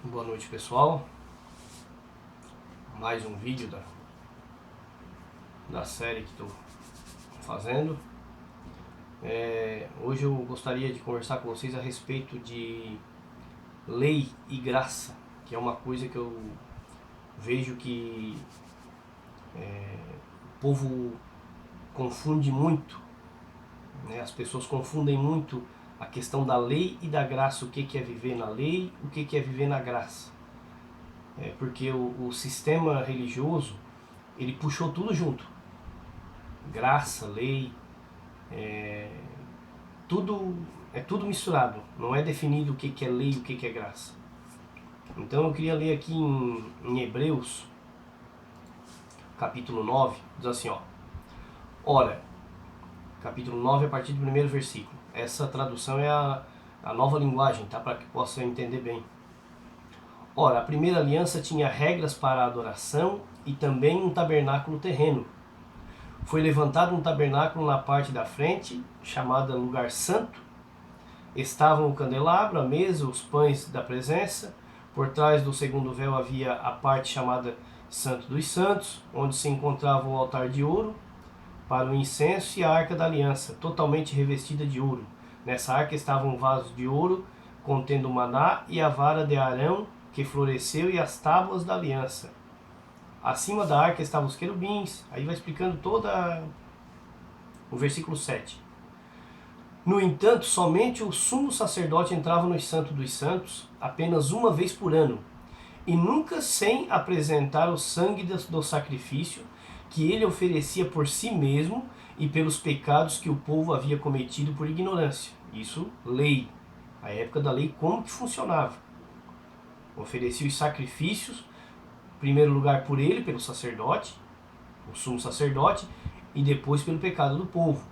Boa noite, pessoal. Mais um vídeo da série que estou fazendo. Hoje eu gostaria de conversar com vocês a respeito de lei e graça, que é uma coisa que eu vejo que o povo confunde muito, né? As pessoas confundem muito a questão da lei e da graça, o que é viver na lei, o que é viver na graça. Porque o sistema religioso, ele puxou tudo junto. Graça, lei, tudo misturado. Não é definido o que é lei e o que é graça. Então eu queria ler aqui em Hebreus, capítulo 9, diz assim, ó. Ora, capítulo 9 a partir do primeiro versículo. Essa tradução é a nova linguagem, tá? Para que possa entender bem. Ora, a primeira aliança tinha regras para a adoração e também um tabernáculo terreno. Foi levantado um tabernáculo na parte da frente, chamada Lugar Santo. Estavam o candelabro, a mesa, os pães da presença. Por trás do segundo véu havia a parte chamada Santo dos Santos, onde se encontrava o altar de ouro para o incenso e a arca da aliança, totalmente revestida de ouro. Nessa arca estavam vasos de ouro contendo o maná e a vara de Arão que floresceu e as tábuas da aliança. Acima da arca estavam os querubins. Aí vai explicando toda o versículo 7. No entanto, somente o sumo sacerdote entrava no Santo dos Santos apenas uma vez por ano, e nunca sem apresentar o sangue do sacrifício que ele oferecia por si mesmo e pelos pecados que o povo havia cometido por ignorância. Isso, lei. A época da lei, como que funcionava? Oferecia os sacrifícios, em primeiro lugar por ele, pelo sacerdote, o sumo sacerdote, e depois pelo pecado do povo.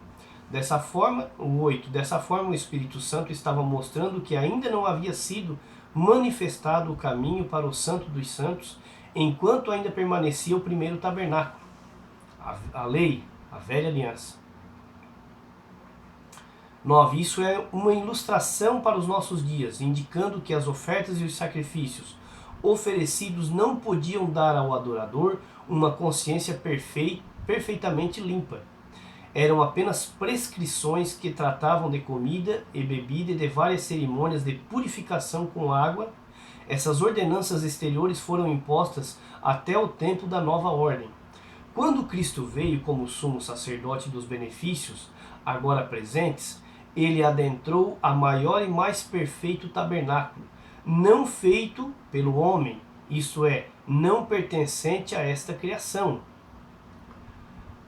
Dessa forma, o Espírito Santo estava mostrando que ainda não havia sido manifestado o caminho para o Santo dos Santos, enquanto ainda permanecia o primeiro tabernáculo, a lei, a velha aliança. 9. Isso é uma ilustração para os nossos dias, indicando que as ofertas e os sacrifícios oferecidos não podiam dar ao adorador uma consciência perfeitamente limpa. Eram apenas prescrições que tratavam de comida e bebida e de várias cerimônias de purificação com água. Essas ordenanças exteriores foram impostas até o tempo da nova ordem. Quando Cristo veio como sumo sacerdote dos benefícios agora presentes, ele adentrou a maior e mais perfeito tabernáculo, não feito pelo homem, isto é, não pertencente a esta criação.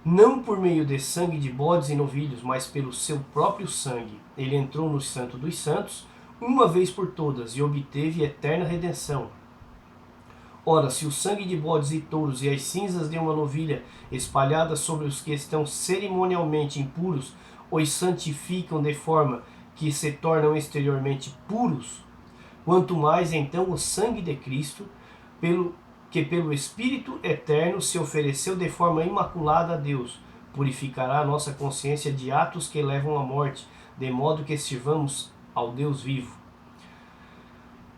Não por meio de sangue de bodes e novilhos, mas pelo seu próprio sangue. Ele entrou no Santo dos Santos, uma vez por todas, e obteve eterna redenção. Ora, se o sangue de bodes e touros e as cinzas de uma novilha espalhadas sobre os que estão cerimonialmente impuros os santificam de forma que se tornam exteriormente puros, quanto mais então o sangue de Cristo, que pelo Espírito eterno se ofereceu de forma imaculada a Deus, purificará a nossa consciência de atos que levam à morte, de modo que sirvamos ao Deus vivo.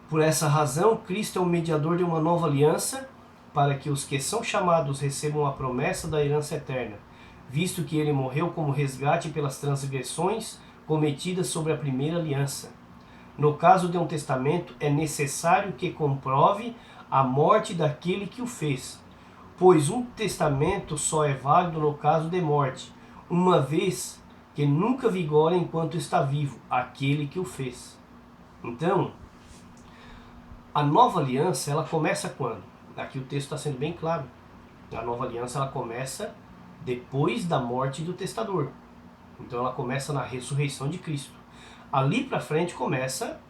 Por essa razão, Cristo é o mediador de uma nova aliança, para que os que são chamados recebam a promessa da herança eterna, visto que ele morreu como resgate pelas transgressões cometidas sobre a primeira aliança. No caso de um testamento, é necessário que comprove a morte daquele que o fez, pois um testamento só é válido no caso de morte, uma vez que nunca vigora enquanto está vivo aquele que o fez. Então, a nova aliança, ela começa quando? Aqui o texto está sendo bem claro. A nova aliança, ela começa depois da morte do testador. Então ela começa na ressurreição de Cristo. Ali para frente começa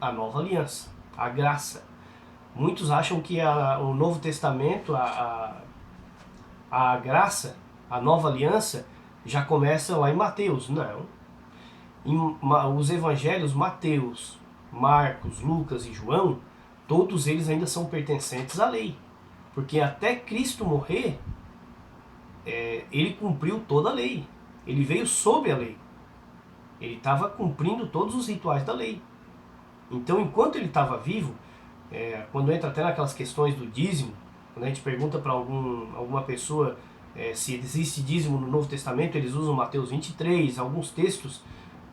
a nova aliança, a graça. Muitos acham que o Novo Testamento, a graça, a nova aliança, já começa lá em Mateus. Não. Os evangelhos, Mateus, Marcos, Lucas e João, todos eles ainda são pertencentes à lei. Porque até Cristo morrer, ele cumpriu toda a lei. Ele veio sob a lei. Ele estava cumprindo todos os rituais da lei. Então, enquanto ele estava vivo, Quando entra até naquelas questões do dízimo, quando a gente pergunta para alguma pessoa se existe dízimo no Novo Testamento, eles usam Mateus 23, alguns textos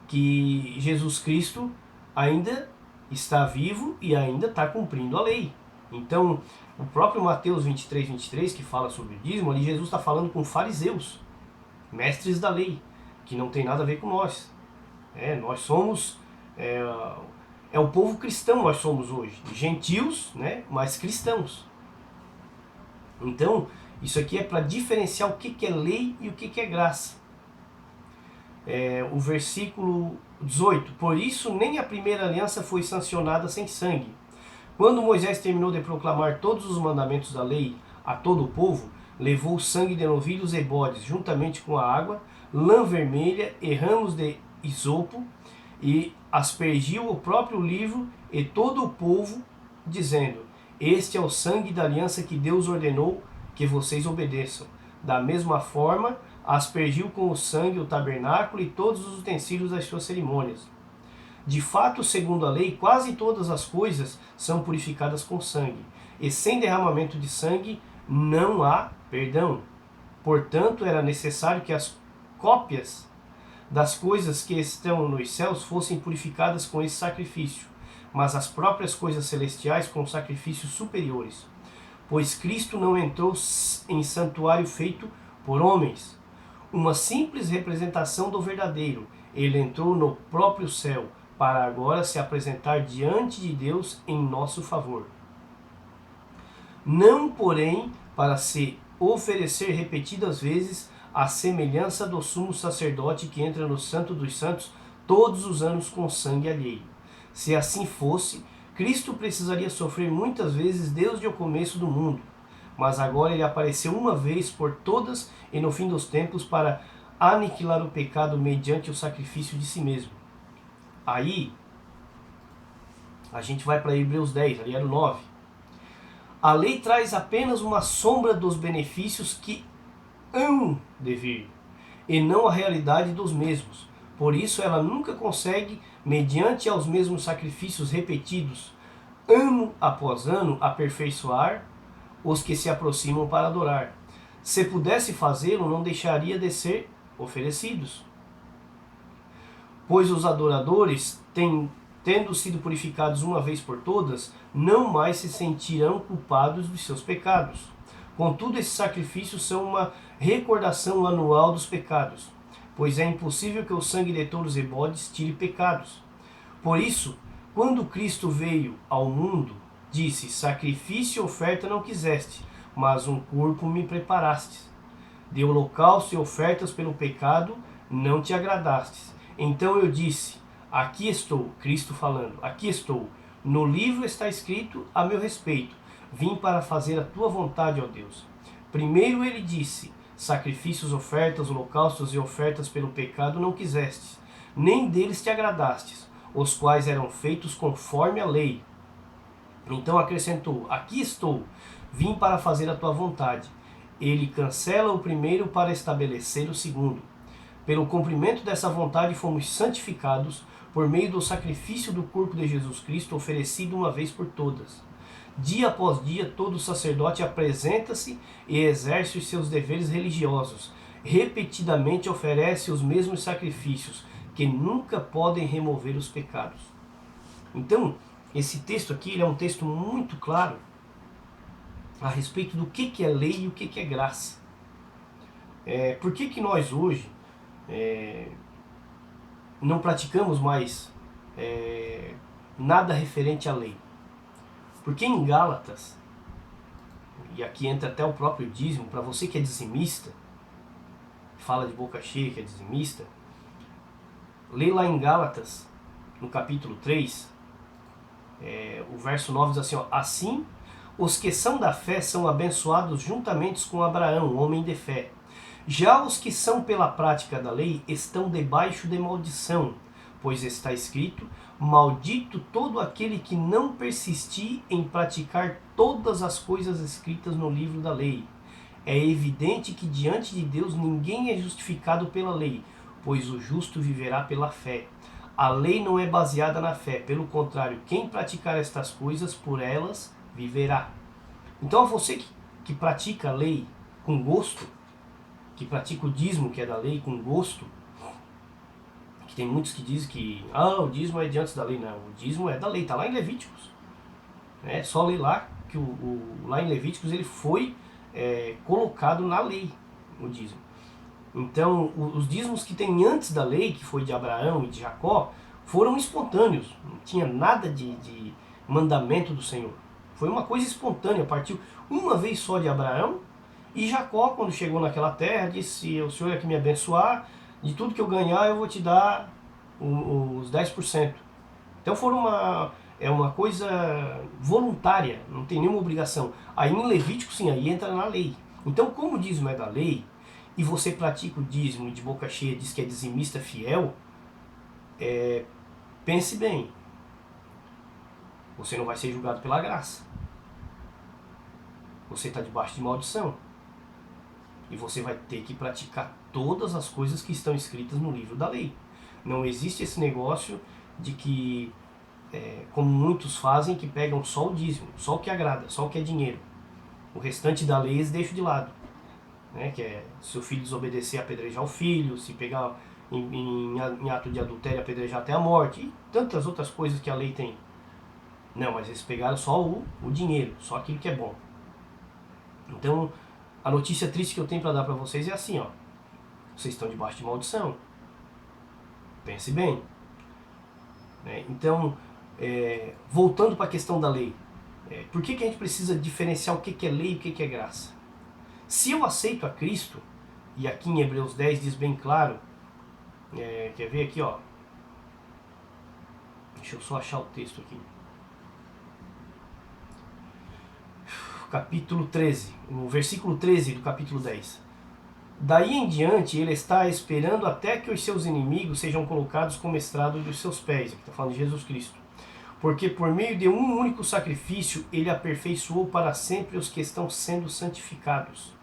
que Jesus Cristo ainda está vivo e ainda está cumprindo a lei. Então, o próprio Mateus 23, que fala sobre o dízimo, ali Jesus está falando com fariseus, mestres da lei, que não tem nada a ver com nós. Nós somos... É o povo cristão nós somos hoje, gentios, né, mas cristãos. Então, isso aqui é para diferenciar o que é lei e o que é graça. O versículo 18, por isso nem a primeira aliança foi sancionada sem sangue. Quando Moisés terminou de proclamar todos os mandamentos da lei a todo o povo, levou o sangue de novilhos e bodes, juntamente com a água, lã vermelha e ramos de isopo, e aspergiu o próprio livro e todo o povo, dizendo: este é o sangue da aliança que Deus ordenou que vocês obedeçam. Da mesma forma, aspergiu com o sangue o tabernáculo e todos os utensílios das suas cerimônias. De fato, segundo a lei, quase todas as coisas são purificadas com sangue, e sem derramamento de sangue não há perdão. Portanto, era necessário que as cópias das coisas que estão nos céus fossem purificadas com esse sacrifício, mas as próprias coisas celestiais com sacrifícios superiores. Pois Cristo não entrou em santuário feito por homens, uma simples representação do verdadeiro. Ele entrou no próprio céu, para agora se apresentar diante de Deus em nosso favor. Não, porém, para se oferecer repetidas vezes à semelhança do sumo sacerdote que entra no Santo dos Santos todos os anos com sangue alheio. Se assim fosse, Cristo precisaria sofrer muitas vezes desde o começo do mundo, mas agora ele apareceu uma vez por todas e no fim dos tempos para aniquilar o pecado mediante o sacrifício de si mesmo. Aí, a gente vai para Hebreus 10, ali era o 9. A lei traz apenas uma sombra dos benefícios que hão de vir, e não a realidade dos mesmos. Por isso ela nunca consegue, mediante aos mesmos sacrifícios repetidos, ano após ano, aperfeiçoar os que se aproximam para adorar. Se pudesse fazê-lo, não deixaria de ser oferecidos. Pois os adoradores, tendo sido purificados uma vez por todas, não mais se sentirão culpados dos seus pecados. Contudo, esses sacrifícios são uma recordação anual dos pecados, pois é impossível que o sangue de touros e bodes tire pecados. Por isso, quando Cristo veio ao mundo, disse: sacrifício e oferta não quiseste, mas um corpo me preparastes. De holocausto e ofertas pelo pecado não te agradastes. Então eu disse: aqui estou, Cristo falando, aqui estou, no livro está escrito a meu respeito, vim para fazer a tua vontade, ó Deus. Primeiro ele disse: sacrifícios, ofertas, holocaustos e ofertas pelo pecado não quisestes, nem deles te agradastes, os quais eram feitos conforme a lei. Então acrescentou: aqui estou, vim para fazer a tua vontade. Ele cancela o primeiro para estabelecer o segundo. Pelo cumprimento dessa vontade fomos santificados por meio do sacrifício do corpo de Jesus Cristo oferecido uma vez por todas. Dia após dia, todo sacerdote apresenta-se e exerce os seus deveres religiosos. Repetidamente oferece os mesmos sacrifícios, que nunca podem remover os pecados. Então, esse texto aqui ele é um texto muito claro a respeito do que é lei e o que é graça. Por que nós hoje não praticamos mais nada referente à lei? Porque em Gálatas, e aqui entra até o próprio dízimo, para você que é dizimista, fala de boca cheia que é dizimista, lê lá em Gálatas, no capítulo 3, o verso 9 diz assim, ó, assim, os que são da fé são abençoados juntamente com Abraão, homem de fé. Já os que são pela prática da lei estão debaixo de maldição, pois está escrito: maldito todo aquele que não persistir em praticar todas as coisas escritas no livro da lei. É evidente que diante de Deus ninguém é justificado pela lei, pois o justo viverá pela fé. A lei não é baseada na fé, pelo contrário, quem praticar estas coisas, por elas viverá. Então, a você que pratica a lei com gosto, que pratica o dízimo, que é da lei, com gosto, que tem muitos que dizem que o dízimo é de antes da lei. Não, o dízimo é da lei, está lá em Levíticos. É só ler lá, que lá em Levíticos ele foi colocado na lei, o dízimo. Então, os dízimos que tem antes da lei, que foi de Abraão e de Jacó, foram espontâneos. Não tinha nada de mandamento do Senhor. Foi uma coisa espontânea, partiu uma vez só de Abraão. E Jacó, quando chegou naquela terra, disse: o Senhor é que me abençoar, de tudo que eu ganhar eu vou te dar os 10%. Então é uma coisa voluntária, não tem nenhuma obrigação. Aí em Levítico, sim, aí entra na lei. Então, como o dízimo é da lei, e você pratica o dízimo e de boca cheia diz que é dizimista fiel, pense bem, você não vai ser julgado pela graça. Você está debaixo de maldição. E você vai ter que praticar todas as coisas que estão escritas no livro da lei. Não existe esse negócio de que, como muitos fazem, que pegam só o dízimo, só o que agrada, só o que é dinheiro. O restante da lei eles deixam de lado. Que é, se o filho desobedecer, apedrejar o filho, se pegar em ato de adultério, apedrejar até a morte, e tantas outras coisas que a lei tem. Não, mas eles pegaram só o dinheiro, só aquilo que é bom. Então, a notícia triste que eu tenho para dar para vocês é assim, ó. Vocês estão debaixo de maldição. Pense bem. Então, voltando para a questão da lei. Por que a gente precisa diferenciar o que é lei e o que é graça? Se eu aceito a Cristo, e aqui em Hebreus 10 diz bem claro, quer ver aqui, ó. Deixa eu só achar o texto aqui. Capítulo 13, o versículo 13 do capítulo 10. Daí em diante ele está esperando até que os seus inimigos sejam colocados como estrado dos seus pés. Aqui está falando de Jesus Cristo. Porque por meio de um único sacrifício ele aperfeiçoou para sempre os que estão sendo santificados.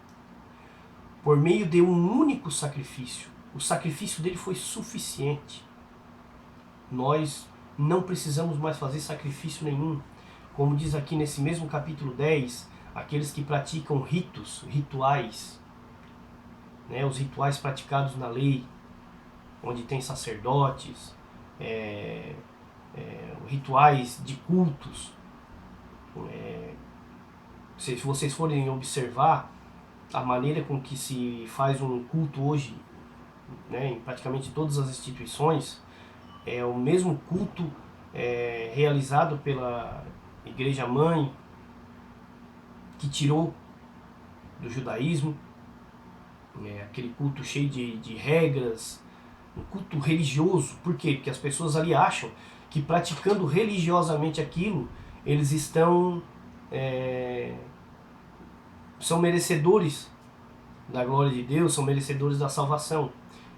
Por meio de um único sacrifício. O sacrifício dele foi suficiente. Nós não precisamos mais fazer sacrifício nenhum. Como diz aqui nesse mesmo capítulo 10, aqueles que praticam rituais, os rituais praticados na lei, onde tem sacerdotes, rituais de cultos. Se vocês forem observar a maneira com que se faz um culto hoje, em praticamente todas as instituições, é o mesmo culto realizado pela Igreja Mãe, que tirou do judaísmo, aquele culto cheio de regras, um culto religioso. Por quê? Porque as pessoas ali acham que praticando religiosamente aquilo, eles são merecedores da glória de Deus, são merecedores da salvação.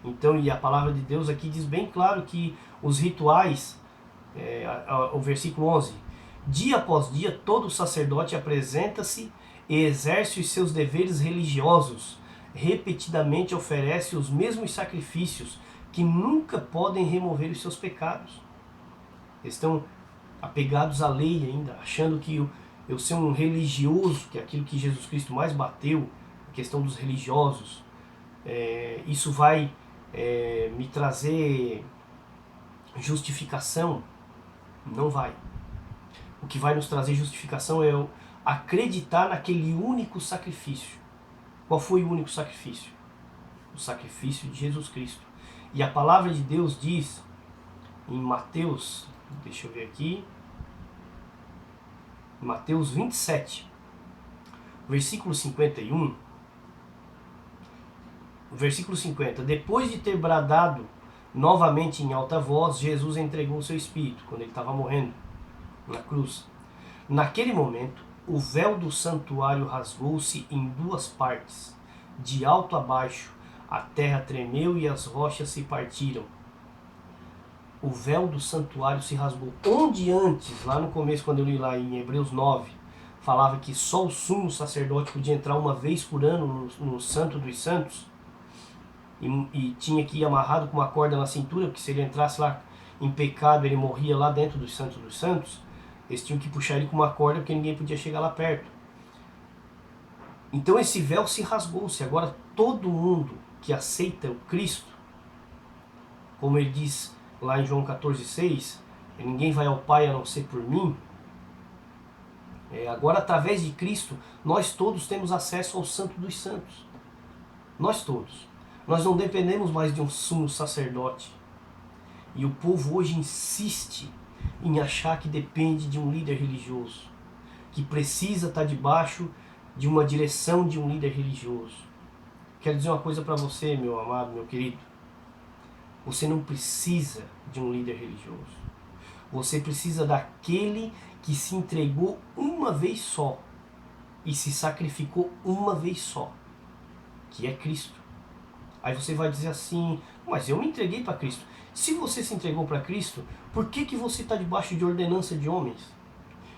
Então, e a palavra de Deus aqui diz bem claro que os rituais, o versículo 11, dia após dia todo sacerdote apresenta-se e exerce os seus deveres religiosos, repetidamente oferece os mesmos sacrifícios que nunca podem remover os seus pecados. Eles estão apegados à lei ainda, achando que eu ser um religioso, que é aquilo que Jesus Cristo mais bateu, a questão dos religiosos, isso vai me trazer justificação. Não vai. O que vai nos trazer justificação é eu acreditar naquele único sacrifício. Qual foi o único sacrifício? O sacrifício de Jesus Cristo. E a palavra de Deus diz em Mateus, deixa eu ver aqui, Mateus 27, versículo 51, versículo 50, depois de ter bradado novamente em alta voz, Jesus entregou o seu espírito, quando ele estava morrendo na cruz. Naquele momento, o véu do santuário rasgou-se em duas partes, de alto a baixo, a terra tremeu e as rochas se partiram. O véu do santuário se rasgou. Onde antes, lá no começo, quando eu li lá em Hebreus 9, falava que só o sumo sacerdote podia entrar uma vez por ano no Santo dos Santos, e tinha que ir amarrado com uma corda na cintura, porque se ele entrasse lá em pecado, ele morria lá dentro dos santos, eles tinham que puxar ele com uma corda porque ninguém podia chegar lá perto. Então esse véu se rasgou-se. Agora todo mundo que aceita o Cristo, como ele diz lá em João 14,6, ninguém vai ao Pai a não ser por mim. Agora, através de Cristo, nós todos temos acesso ao Santo dos Santos. Nós todos. Nós não dependemos mais de um sumo sacerdote. E o povo hoje insiste em achar que depende de um líder religioso, que precisa estar debaixo de uma direção de um líder religioso. Quero dizer uma coisa para você, meu amado, meu querido. Você não precisa de um líder religioso. Você precisa daquele que se entregou uma vez só e se sacrificou uma vez só, que é Cristo. Aí você vai dizer assim, mas eu me entreguei para Cristo. Se você se entregou para Cristo, por que você está debaixo de ordenança de homens?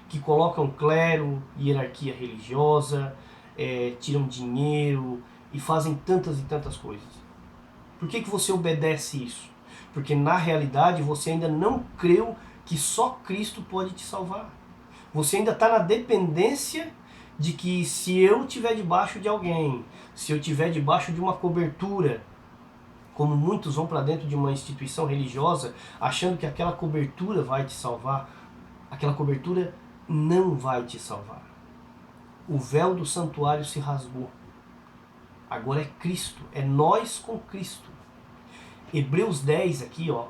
Que colocam clero, hierarquia religiosa, tiram dinheiro e fazem tantas e tantas coisas. Por que você obedece isso? Porque na realidade você ainda não creu que só Cristo pode te salvar. Você ainda está na dependência de que se eu estiver debaixo de alguém, se eu estiver debaixo de uma cobertura, como muitos vão para dentro de uma instituição religiosa achando que aquela cobertura vai te salvar, aquela cobertura não vai te salvar. O véu do santuário se rasgou. Agora é Cristo, é nós com Cristo. Hebreus 10 aqui, ó.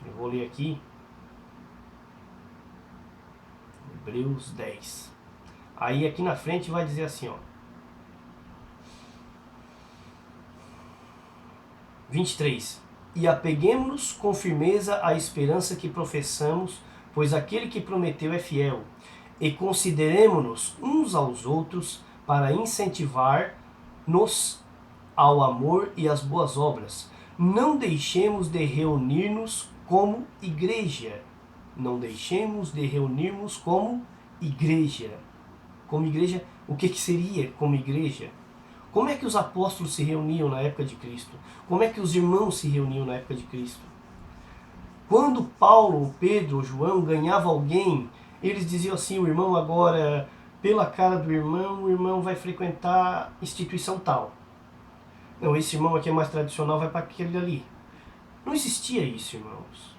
Eu vou ler aqui. Hebreus 10. Aí aqui na frente vai dizer assim, ó. 23. E apeguemo-nos com firmeza à esperança que professamos, pois aquele que prometeu é fiel. E consideremo-nos uns aos outros para incentivar-nos ao amor e às boas obras. Não deixemos de reunir-nos como igreja. Não deixemos de reunirmos como igreja. Como igreja, o que seria como igreja? Como é que os apóstolos se reuniam na época de Cristo? Como é que os irmãos se reuniam na época de Cristo? Quando Paulo, ou Pedro, ou João ganhava alguém, eles diziam assim, o irmão agora, pela cara do irmão, o irmão vai frequentar instituição tal. Não, esse irmão aqui é mais tradicional, vai para aquele ali. Não existia isso, irmãos.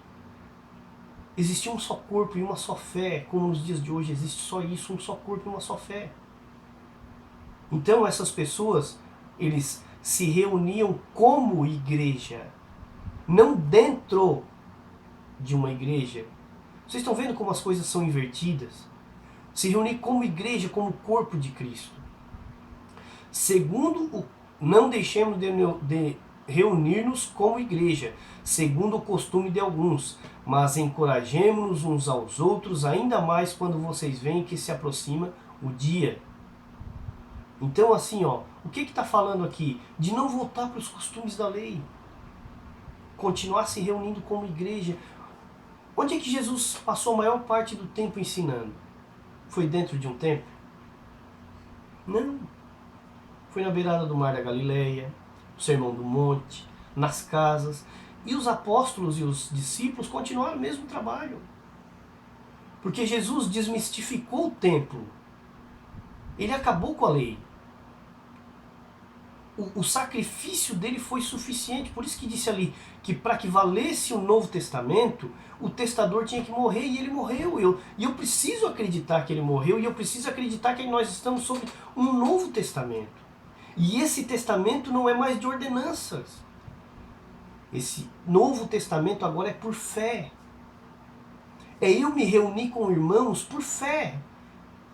Existia um só corpo e uma só fé, como nos dias de hoje existe só isso, um só corpo e uma só fé. Então essas pessoas, eles se reuniam como igreja, não dentro de uma igreja. Vocês estão vendo como as coisas são invertidas? Se reunir como igreja, como corpo de Cristo. Não deixemos de reunir-nos como igreja, segundo o costume de alguns, mas encorajemo-nos uns aos outros, ainda mais quando vocês veem que se aproxima o dia. Então assim, ó, o que está falando aqui? De não voltar para os costumes da lei. Continuar se reunindo como igreja. Onde é que Jesus passou a maior parte do tempo ensinando? Foi dentro de um templo? Não. Foi na beirada do mar da Galileia, no Sermão do Monte, nas casas. E os apóstolos e os discípulos continuaram o mesmo trabalho. Porque Jesus desmistificou o templo. Ele acabou com a lei. O sacrifício dele foi suficiente. Por isso que disse ali que para que valesse o Novo Testamento, o testador tinha que morrer, e ele morreu. E eu preciso acreditar que ele morreu, e eu preciso acreditar que nós estamos sobre um Novo Testamento. E esse testamento não é mais de ordenanças. Esse Novo Testamento agora é por fé. É eu me reunir com irmãos por fé,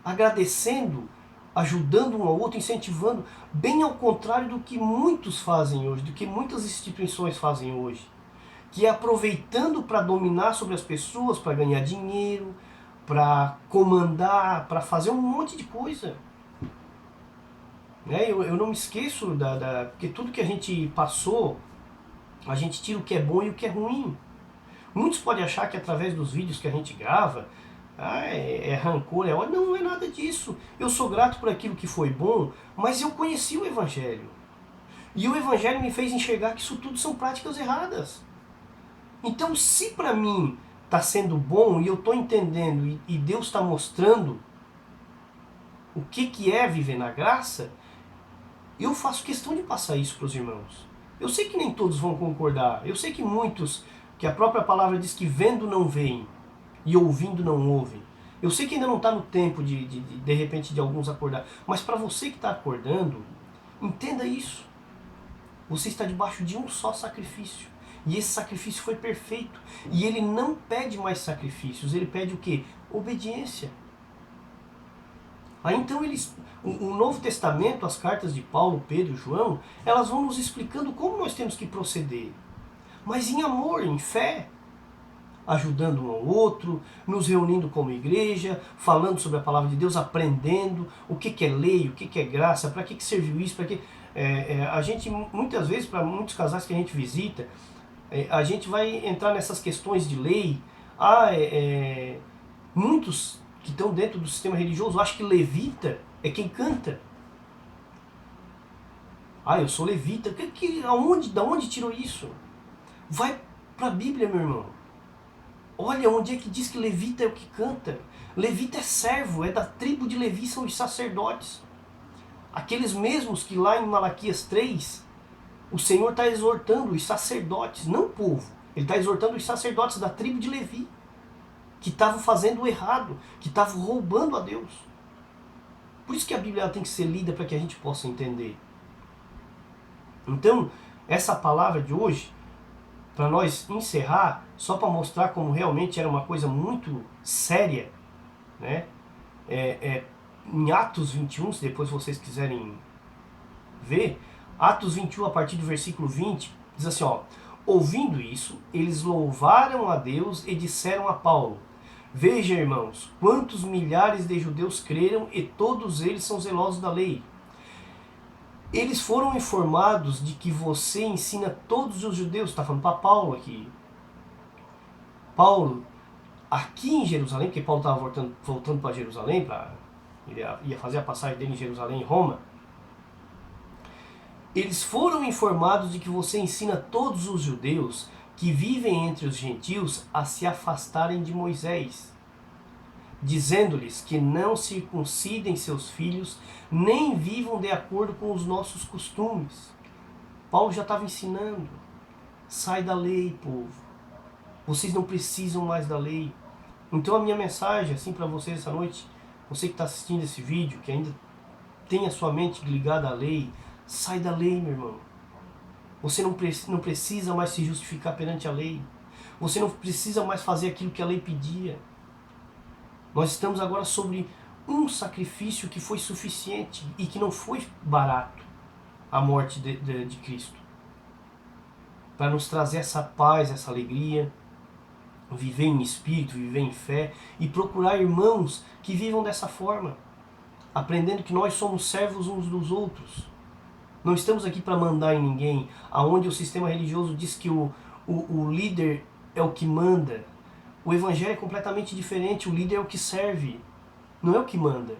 agradecendo, ajudando um ao outro, incentivando, bem ao contrário do que muitos fazem hoje, do que muitas instituições fazem hoje, que é aproveitando para dominar sobre as pessoas, para ganhar dinheiro, para comandar, para fazer um monte de coisa. Eu não me esqueço, porque tudo que a gente passou, a gente tira o que é bom e o que é ruim. Muitos podem achar que através dos vídeos que a gente grava, é rancor, é ódio. Não, não é nada disso. Eu sou grato por aquilo que foi bom, mas eu conheci o Evangelho. E o Evangelho me fez enxergar que isso tudo são práticas erradas. Então, se para mim está sendo bom e eu estou entendendo e Deus está mostrando o que é viver na graça, eu faço questão de passar isso para os irmãos. Eu sei que nem todos vão concordar. Eu sei que muitos, que a própria palavra diz que vendo não veem e ouvindo não ouvem. Eu sei que ainda não está no tempo de repente de alguns acordar. Mas para você que está acordando, entenda isso. Você está debaixo de um só sacrifício. E esse sacrifício foi perfeito. E ele não pede mais sacrifícios. Ele pede o quê? Obediência. Aí então o Novo Testamento, as cartas de Paulo, Pedro e João, elas vão nos explicando como nós temos que proceder. Mas em amor, em fé, ajudando um ao outro, nos reunindo como igreja, falando sobre a palavra de Deus, aprendendo o que é lei, o que é graça, para que serviu isso, para que a gente muitas vezes, para muitos casais que a gente visita, a gente vai entrar nessas questões de lei. Muitos que estão dentro do sistema religioso acham que levita é quem canta. Eu sou levita. Da onde tirou isso? Vai para a Bíblia, meu irmão. Olha onde é que diz que levita é o que canta. Levita é servo, é da tribo de Levi, são os sacerdotes. Aqueles mesmos que lá em Malaquias 3, o Senhor está exortando os sacerdotes, não o povo. Ele está exortando os sacerdotes da tribo de Levi, que estavam fazendo o errado, que estavam roubando a Deus. Por isso que a Bíblia tem que ser lida para que a gente possa entender. Então, essa palavra de hoje, para nós encerrar, só para mostrar como realmente era uma coisa muito séria, né? Em Atos 21, se depois vocês quiserem ver, Atos 21, a partir do versículo 20, diz assim, ouvindo isso, eles louvaram a Deus e disseram a Paulo, veja, irmãos, quantos milhares de judeus creram e todos eles são zelosos da lei. Eles foram informados de que você ensina todos os judeus, está falando para Paulo aqui. Paulo, aqui em Jerusalém, porque Paulo estava voltando para Jerusalém, ele ia fazer a passagem dele em Jerusalém e Roma. Eles foram informados de que você ensina todos os judeus que vivem entre os gentios a se afastarem de Moisés, dizendo-lhes que não circuncidem seus filhos, nem vivam de acordo com os nossos costumes. Paulo já estava ensinando, sai da lei, povo. Vocês não precisam mais da lei. Então a minha mensagem, assim, para vocês essa noite, você que está assistindo esse vídeo, que ainda tem a sua mente ligada à lei, sai da lei, meu irmão. Você não precisa mais se justificar perante a lei. Você não precisa mais fazer aquilo que a lei pedia. Nós estamos agora sobre um sacrifício que foi suficiente e que não foi barato, a morte de Cristo. Para nos trazer essa paz, essa alegria, viver em espírito, viver em fé e procurar irmãos que vivam dessa forma, aprendendo que nós somos servos uns dos outros. Não estamos aqui para mandar em ninguém, aonde o sistema religioso diz que o líder é o que manda. O evangelho é completamente diferente, o líder é o que serve, não é o que manda.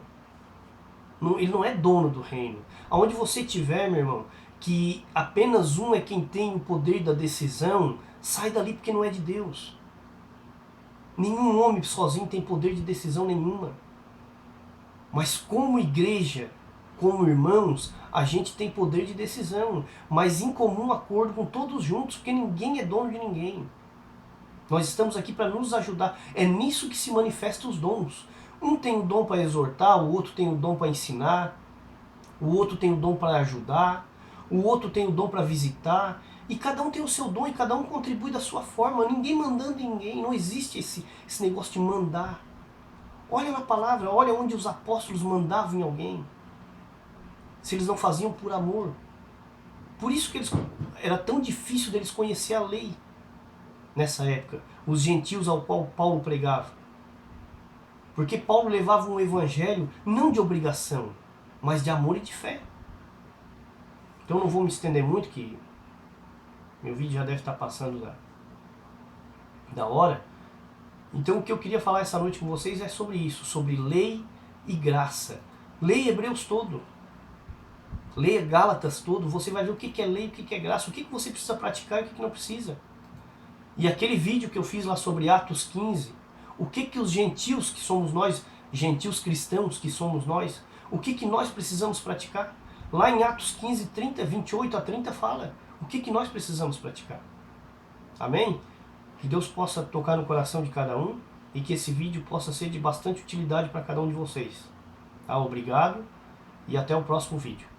Ele não é dono do reino. Aonde você estiver, meu irmão, que apenas um é quem tem o poder da decisão, sai dali porque não é de Deus. Nenhum homem sozinho tem poder de decisão nenhuma. Mas como igreja, como irmãos, a gente tem poder de decisão, mas em comum acordo com todos juntos, porque ninguém é dono de ninguém. Nós estamos aqui para nos ajudar. É nisso que se manifestam os dons. Um tem o dom para exortar, o outro tem o dom para ensinar, o outro tem o dom para ajudar, o outro tem o dom para visitar, e cada um tem o seu dom e cada um contribui da sua forma, ninguém mandando em ninguém, não existe esse negócio de mandar. Olha na palavra, olha onde os apóstolos mandavam em alguém, se eles não faziam por amor. Por isso que era tão difícil deles conhecer a lei nessa época, os gentios ao qual Paulo pregava. Porque Paulo levava um evangelho não de obrigação, mas de amor e de fé. Então não vou me estender muito, que meu vídeo já deve estar passando da hora. Então o que eu queria falar essa noite com vocês é sobre isso, sobre lei e graça. Leia Hebreus todo. Leia Gálatas todo, você vai ver o que é lei e o que é graça, o que você precisa praticar e o que não precisa. E aquele vídeo que eu fiz lá sobre Atos 15, o que os gentios que somos nós, gentios cristãos que somos nós, o que nós precisamos praticar? Lá em Atos 15, 30, 28 a 30 fala o que nós precisamos praticar. Amém? Que Deus possa tocar no coração de cada um e que esse vídeo possa ser de bastante utilidade para cada um de vocês. Tá? Obrigado e até o próximo vídeo.